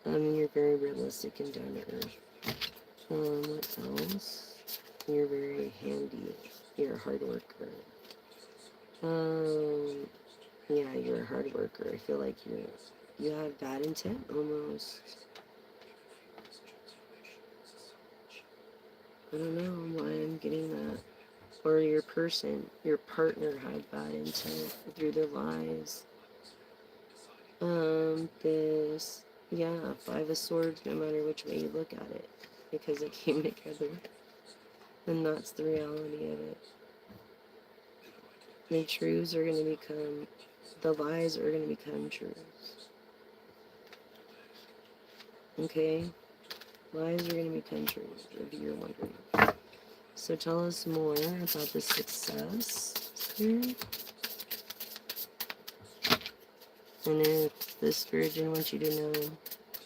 I mean, you're very realistic and down to earth. What else? You're very handy. You're a hard worker. Yeah, you're a hard worker. I feel like you have bad intent almost. I don't know why I'm getting that. Or your partner had bad intent through their lies. Yeah, Five of Swords, no matter which way you look at it, because it came together. And that's the reality of it. The truths are going to become, the lies are going to become truths. Okay? Lies are going to become truths, if you're wondering. So tell us more about the success here. And if the Spirit didn't want you to know,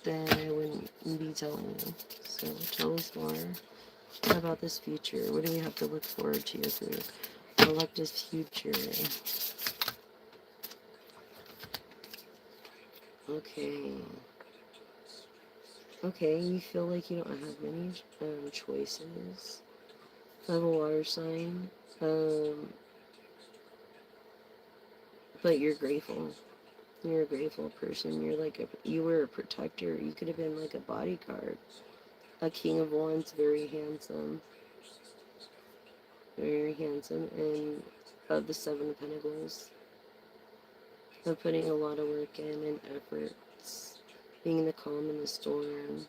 then I wouldn't be telling you. So tell us more about this future. What do we have to look forward to through collective future? Okay. Okay, you feel like you don't have many choices. I have a water sign. But you're grateful. You're a grateful person. You were a protector. You could have been like a bodyguard. A King of Wands, very handsome. Very handsome. And of the Seven of Pentacles. Of putting a lot of work in and efforts. Being the calm in the storm.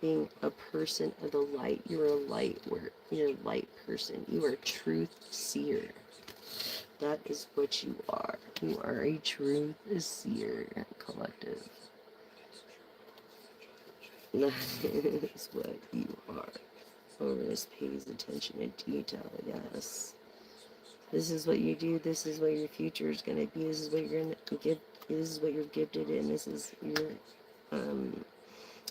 Being a person of the light. You're a light person. You are a truth seer. That is what you are. You are a truth seer collective. That is what you are. This pays attention to detail, yes. This is what you do. This is what your future is going to be. This is what you're going to give. This is what you're gifted in. This is your,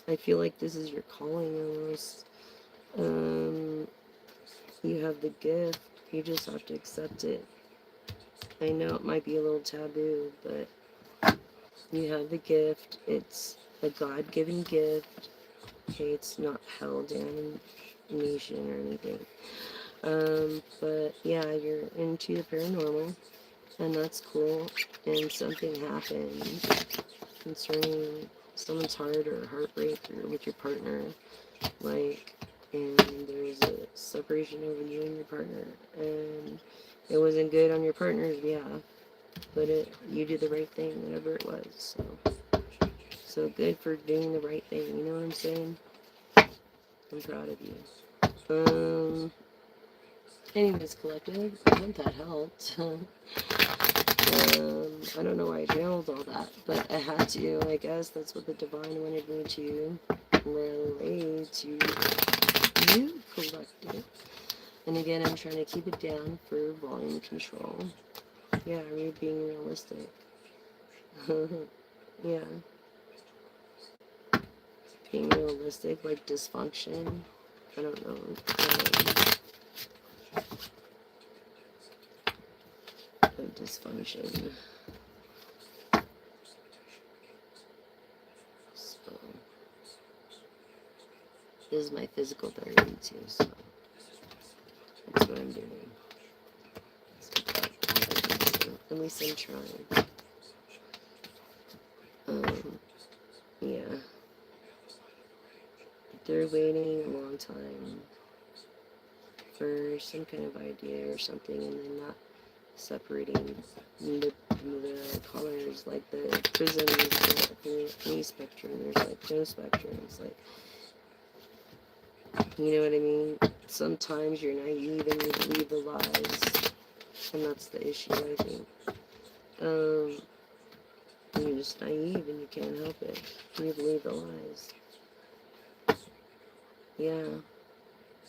I feel like this is your calling almost. You have the gift. You just have to accept it. I know it might be a little taboo, but you have the gift. It's a God-given gift. Okay, it's not held in nation or anything. But yeah, you're into the paranormal, and that's cool. And something happened concerning someone's heart or heartbreak or with your partner, and there's a separation over you and your partner, and it wasn't good on your partner's behalf, but you did the right thing, whatever it was. So good for doing the right thing. You know what I'm saying? I'm proud of you. Anyways, collective, I hope that helped. I don't know why I channeled all that, but I had to. I guess that's what the divine wanted me to relay to you, collective. And again, I'm trying to keep it down for volume control. Yeah, you're being realistic. Yeah. Being realistic, like dysfunction. I don't know. Dysfunction. is my physical therapy too, so that's what I'm doing. At least I'm trying. Yeah. They're waiting a long time for some kind of idea or something, and then not separating the colors, like the prisms, any spectrum. There's like no spectrum. It's like, you know what I mean? Sometimes you're naive and you believe the lies, and that's the issue, I think. You're just naive and you can't help it. You believe the lies. Yeah.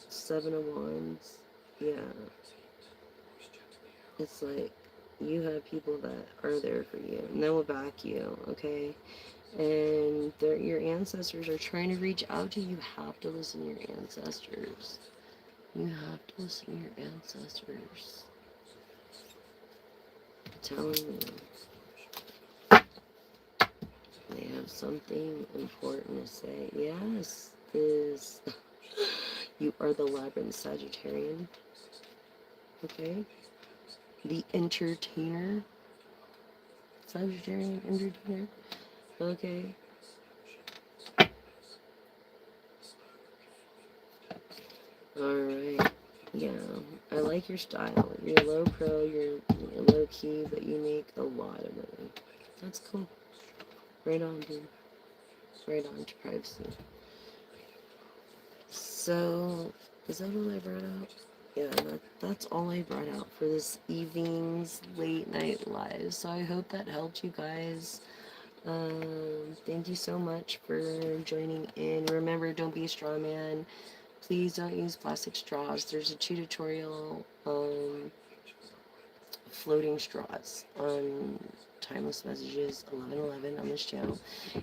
Seven of Wands. Yeah. It's like you have people that are there for you and they will back you, okay? And your ancestors are trying to reach out to you. You have to listen to your ancestors. You have to listen to your ancestors. I'm telling you. They have something important to say. Yes, this. You are the Labyrinth Sagittarian. Okay? The entertainer. Sagittarian entertainer. Okay. Alright. Yeah. I like your style. You're low pro, you're low key, but you make a lot of money. That's cool. Right on, dude. Right on to privacy. So, is that all I brought out? Yeah, that's all I brought out for this evening's late night live. So I hope that helped you guys. Thank you so much for joining in. Remember, don't be a straw man. Please don't use plastic straws. There's a tutorial floating straws on Timeless Messages 1111 on this channel,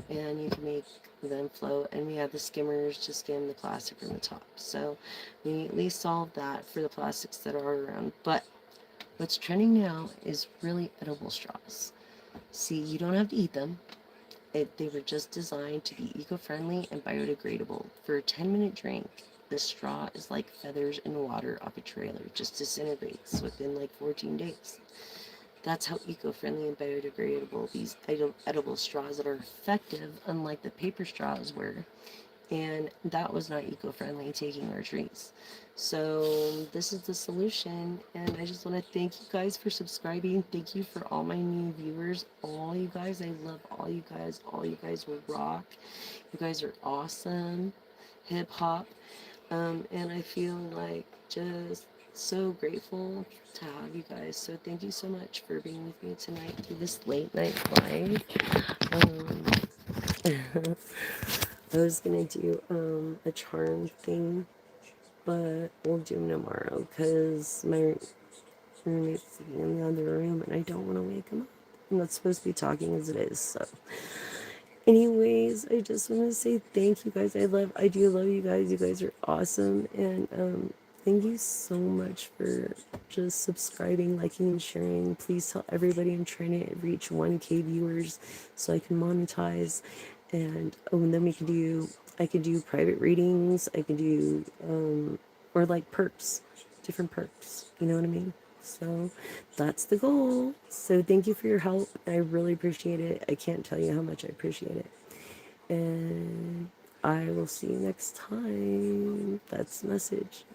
and you can make them float. And we have the skimmers to skim the plastic from the top. So we at least solved that for the plastics that are around. But what's trending now is really edible straws. See, you don't have to eat them. They were just designed to be eco-friendly and biodegradable. For a 10-minute drink, the straw is like feathers in water off a trailer, just disintegrates within like 14 days. That's how eco-friendly and biodegradable these edible straws that are effective, unlike the paper straws were. And that was not eco-friendly, taking our trees. So this is the solution, and I just want to thank you guys for subscribing. Thank you for all my new viewers, all you guys. I love all you guys. All you guys will rock. You guys are awesome. Hip hop. And I feel like just so grateful to have you guys. So thank you so much for being with me tonight through this late night live. I was gonna do a charm thing, but we'll do them tomorrow because my roommate's sitting in the other room and I don't want to wake him up. I'm not supposed to be talking as it is, so. Anyways, I just want to say thank you guys. I do love you guys. You guys are awesome. And thank you so much for just subscribing, liking, and sharing. Please tell everybody I'm trying to reach 1K viewers so I can monetize. And then I could do private readings. I could do, or like perks, different perks. You know what I mean? So that's the goal. So thank you for your help. I really appreciate it. I can't tell you how much I appreciate it. And I will see you next time. That's the message.